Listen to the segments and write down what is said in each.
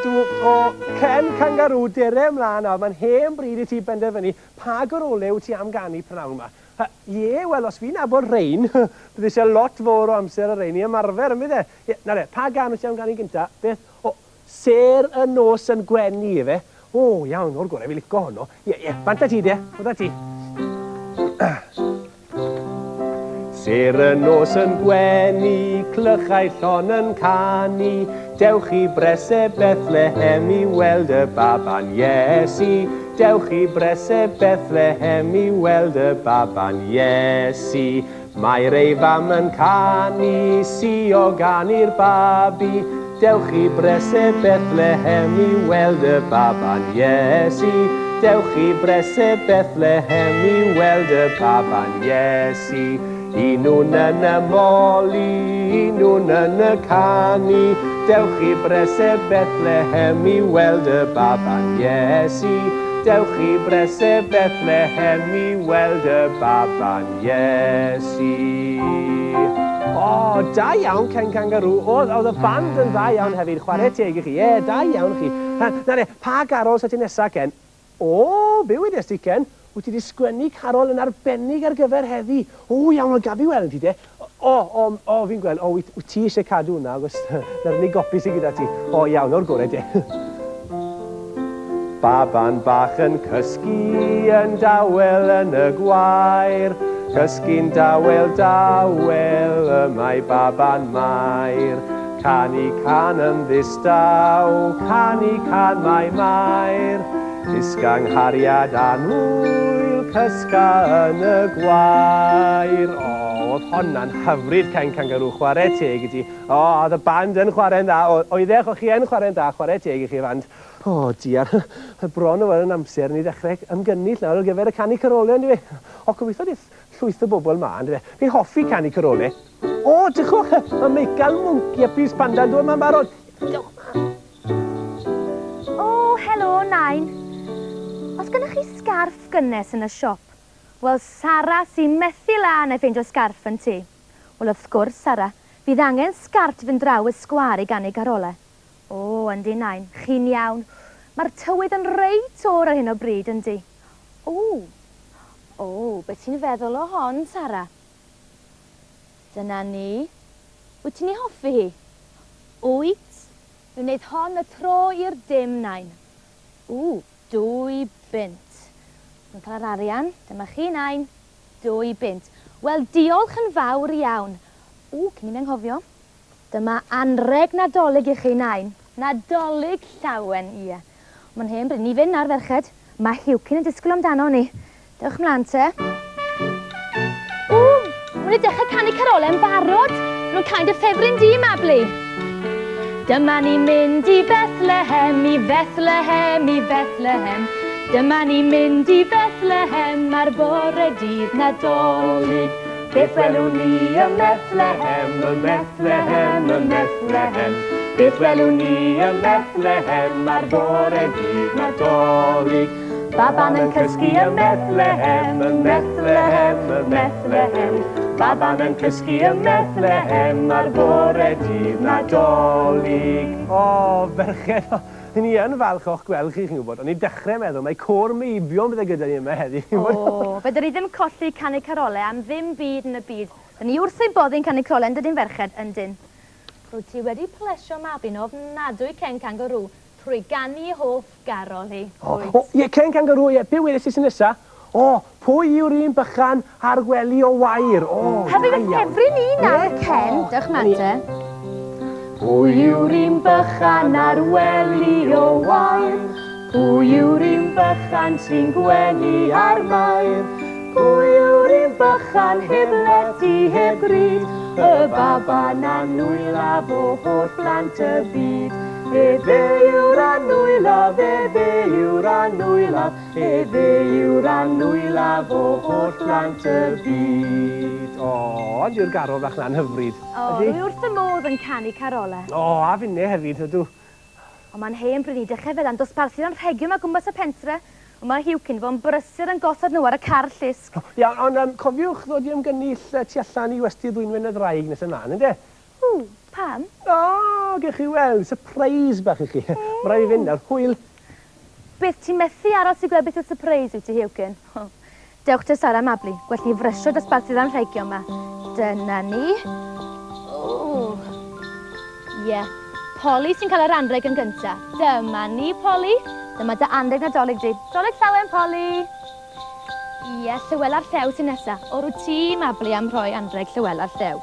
O Ken Kangaroo dere ymlaen nawr, mae'n hen bryd I ti benderfynu pa gorole wyt ti am ganu pnawn yma. Ie, wel, os fi'n abod rein, bydd eisiau lot fawr o amser y rein I ymarfer, ym e? Na de, pa gan wyt ti am ganu gynta? Beth? O, ser y nos yn gwenu, efe? O, iawn, o'r gorau, fi licio honno. Ie, bant a ti de, fod a ti. Ser y nos yn gwenu, clychau llon yn canu, dewch I brese Bethlehem I weld y baban Iesu. Dewch I brese Bethlehem I weld y baban Iesu. Mae'r ei fam yn canu, si o ganu'r babi. Dewch I brese Bethlehem I weld y baban Iesu. Dewch I brese Bethlehem I weld y baban Iesu. Un nhw'n yn y moli, un nhw'n yn y canu. Dewch I brese Bethlehem I weld y baban Iesu. Dewch I brese Bethlehem I weld y baban Iesu. O, da iawn Ken Kangaroo. Oedd y band yn dda iawn hefyd, chwarae teg I chi. Ie, da iawn chi. Na ne, pa garol sa ti nesaf, Ken? O, be wedys ti, Ken? Wyt ti wedi sgwennu carol yn arbennig ar gyfer heddi. O, iawn, o gafi weld ti, de. O, fi'n gweld, wyt ti eisiau cadw hwnna, agos na'r unig gopi sy'n gyda ti. O, iawn, o'r gorau, de. Baban bach yn cysgu yn dawel yn y gwair. Cysgu'n dawel, dawel, y mae baban mair. Canu can yn ddistaw, canu can mae mair. Isgang hariad anwyl, cysga yn y gwair. O, oedd honna'n hyfryd Ken Kangaroo, chwarae teg I ti. O, oedd y band yn chwarae'n dda. Oeddech o chi yn chwarae'n dda, chwarae teg I chi band. O, diar, y bron o fel yn amser ni ddechrau ymgynnull nawr ar gyfer y canu carolau, ynddi fe? O, gobeithio dydd llwyth o bobl ma, ynddi fe? Fi'n hoffi canu carolau. O, dychwch, mae Michael Monkey a Pys Panda'n dod ma'n barod. O, helo, Nain. Os gynnwch chi sgarff gynnes yn y siop, wel, Sara sy'n methu lan ei ffeindio sgarff yn ti. Wel, wrth gwrs, Sara, fydd angen sgart fynd draw y sgwar I ganu garolau. O, yndi, Nain, chi'n iawn. Mae'r tywydd yn reit o'r ar hyn o bryd, yndi. O, beth ti'n feddwl o hon, Sara? Dyna ni. Wyt ti'n ei hoffi hi? Wyt, fi'n wneud hon y tro i'r dim, Nain. 2 bunt. Dwi'n cael yr arian, dyma chi, Nain. 2 bunt. Wel, diolch yn fawr iawn. Cyn I anghofio. Dyma anreg nadolig I chi, Nain. Nadolig llawen, ie. Mae'n hen bryd ni fynd ar ferched. Mae Hewcyn yn disgwyl amdano ni. Dewch mlaen te. Mwyn I dechrau canu carolau yn barod. Nhw'n kind of ffefryn di, Mabli. Dyma ni'n mynd I Bethlehem, I Bethlehem, I Bethlehem. Dyma ni'n mynd I Bethlehem ar bore dydd nadolig. Beth welwn ni ym Bethlehem, ym Bethlehem, ym Bethlehem. Beth welwn ni ym Bethlehem ar bore dydd nadolig. Baban yn cysgu ym Bethlehem, ym Bethlehem, ym Bethlehem. Baban yn cysgu ym Bethlehem ar bore dydd nadolig. O, ferched, ni yn falch o'ch gweld chi, chi'n gwybod. O'n i'n dechrau meddwl, mae cwr meibion bydde gyda ni yma heddi. O, fydda ni ddim colli canu carolau am ddim byd yn y byd. Da ni wrth ei boddi'n canu carolau yn dydyn ferched, yndyn. Rwyt ti wedi plesio Mabin ofnadwy Ken Kangaroo trwy ganu hoff garol hi. Ie, Ken Kangaroo, ie, be wedys ti sy'n nesa? O, pwy yw'r un bychan ar gwely o wair? O, Hefyd y ffefryn ni nawr, Ken. Dewch mlaen te. Pwy yw'r un bychan ar wely o wair? Pwy yw'r un bychan sy'n gwenu ar mair? Pwy yw'r un bychan heb leti, heb ryd? Y baban anwylaf o holl blant y byd. Efe yw'r anwylaf, efe yw'r anwylaf, efe yw'r anwylaf o holl blant y byd. O, ond yw'r garol fach na'n hyfryd. O, dwi wrth y modd yn canu carolau. O, a finne hefyd, ydw. O, mae'n hen bryd ni dechrau feddwl am dosbarthu'r am rhegiwm a gwmpas y pentre. O, mae Hewcyn fo'n brysur yn gosod nhw ar y car llusg. Iawn, ond cofiwch ddod i ymgynnull tu allan I westi ddwynwen y ddraig nes ymlaen, ynddo? Pam? O, O, gech chi weld, surprise bach i chi. Mae rai fi fynd ar hwyl. Beth ti'n methu aros i gweld beth yw'r surprise wyt ti, Hewcyn? Dewch te Sara Mabli, gwell ni frysio dosbarth sydd am rheigio yma. Dyna ni. Ie, Polly sy'n cael yr anreg yn gyntaf. Dyma ni, Polly. Dyma dy anreg nadolig di. Dolig llawen, Polly. Ie, Llywela'r Llew sy'n nesaf. O'r wyt ti, Mabli, am rhoi anreg Llywela'r Llew.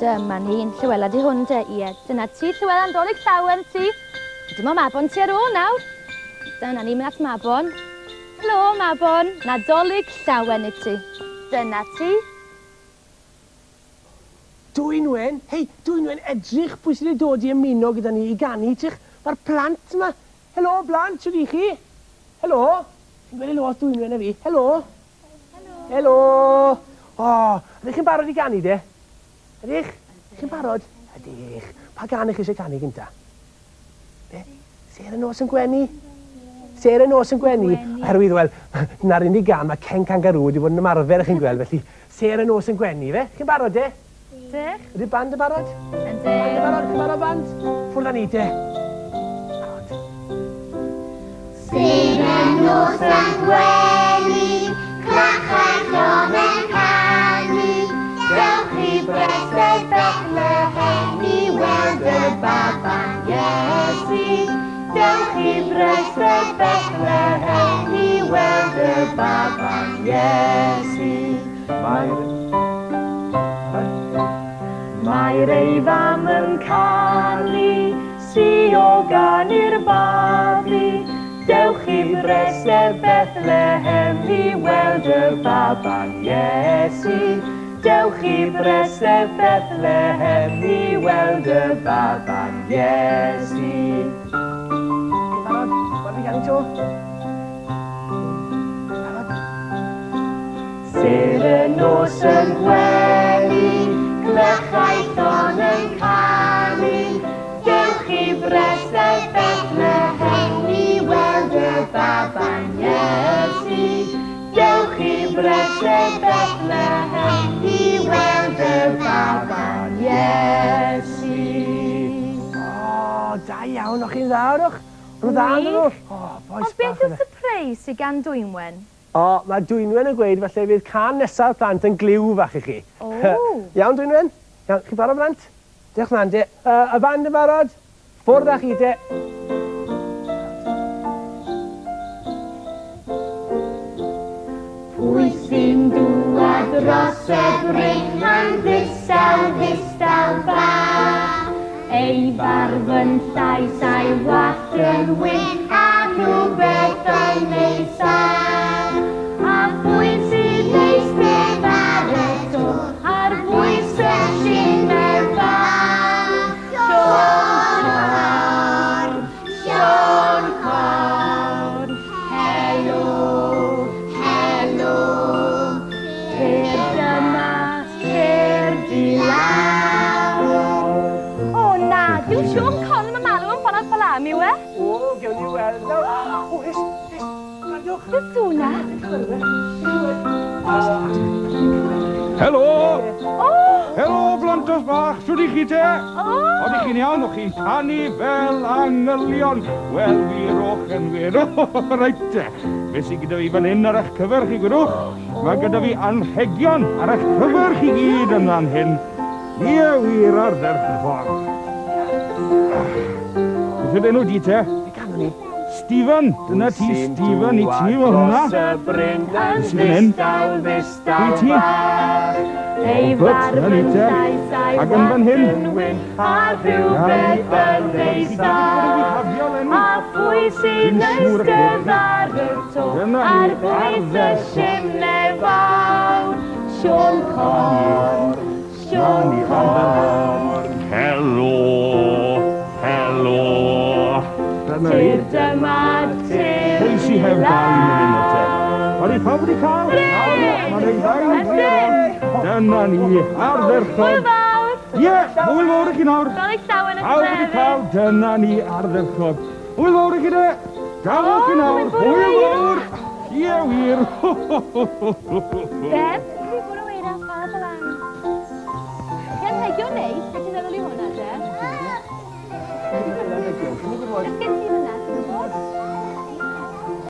Dyma ni'n Llywela di hwn de, ie. Dyna ti, Llywela, yn dolig llawen ti. Dim o Mabon ti ar ôl nawr. Dyna ni, mynd at Mabon. Helo, Mabon. Nadolig llawen i ti. Dyna ti. Dwynwen, hei, Dwynwen, edrych pwy sydd wedi dod i ymuno gyda ni i ganu ti'ch. Mae'r plant yma. Helo, blant, sydd i chi? Helo. Chi'n gweld helo, Dwynwen e fi. Helo. Helo. O, ydych chi'n barod i ganu, de? Ydych? Chi'n barod? Ydych. Pa gan chi eisiau canu gynta? Be? Ser y nos yn gwenu? Ser y nos yn gwenu? Oherwydd, wel, na'r unig gan mae Ken Kangaroo wedi bod yn ymarfer chi'n gweld, felly ser y nos yn gwenu, fe? Chi'n barod, de? Dych. Ydy band yn barod? Yndych. Band yn barod? Chi'n barod, band? Ffwrdd â ni, de? Barod. Ser y nos yn gwenu, clachau llon yn canu, dewch i bresau Bethlehem i weld y baban Iesu. Dewch i bresau Bethlehem i weld y baban Iesu. Mae'r ei fam yn canu, si o gan i'r babi. Dewch i bresau Bethlehem i weld y baban Iesu. Dewch i bresau Bethlehem i weld y baban Iesu. Barod? Barod i ganu to? Barod? Ser y nos yn gwenu, glychau llon yn canu, dewch i bresau Bethlehem i weld y baban Iesu. Dewch i bresau Bethlehem i weld y baban Iesu. O, da iawn, o'ch chi'n dda, o'ch? O'n dda, nhw? O, boes Ond beth yw'r surprise sydd gan Dwynwen? O, mae Dwynwen yn gweud falle fydd can nesaf plant yn gliw fach i chi. O. Iawn, Dwynwen? Iawn, chi barod, plant? Diolch mlaen, de. Y band yn barod? Ffwrdd â chi, de. Pwy sy'n dŵad dros y bryn yn ddistaw bach, ei farf yn llais a'i wallt yn wyn a rhywbeth yn ei sach. A pwy sy'n eistedd ar y to a'r bwys y sinau bach. Sion Corn, helo, helo, ceir dyma, ceir di lawr. O na, diw Sion Corn yn malw yn ffordd Balami, we? O, gewn ni weld nawr. O, hys, grandwch. Beth dwna? Helo! O! Helo, blantos bach, swyd i chi te? O! Oeddech chi'n iawn, o'ch chi'n canu fel angylion. Wel, wir och yn wir. O, reit te. Be sydd gyda fi fan hyn ar eich cyfer chi gwydwch? Mae gyda fi anrhegion ar eich cyfer chi gyd yn fan hyn. Ie, wir ar dderch y ffordd. Beth yw'r enw di te? Be ganon ni? Stephen, dyna ti Stephen, i ti o hwnna. Yn Dwi ddistaw ti? bach, ei But, farf na ni yn te. llais a'i Ac yn fan hyn. wallt yn wyn a rhywbeth yn ei sach. A pwy sy'n eistedd ar y to a'r bwys y simnau fawr. Sion Corn, Sion Corn. Helo, helo. Tir dyma, tir Ceisi di heb dau munud o te. lawr. Oedd i pawb wedi cael? Mae'n ei ddau. Dyna ni, ar Hwyl dderchog. fawr! Ie, hwyl fawr i chi nawr. Dolig llawen yn Pawb wedi cael, dyna ni ar dderchog. Hwyl fawr i chi de. Gafo chi nawr, hwyl fawr. Ie, wir. Beth? Fi bod o weira ffordd Balami. Gen hegio neis, a ti'n meddwl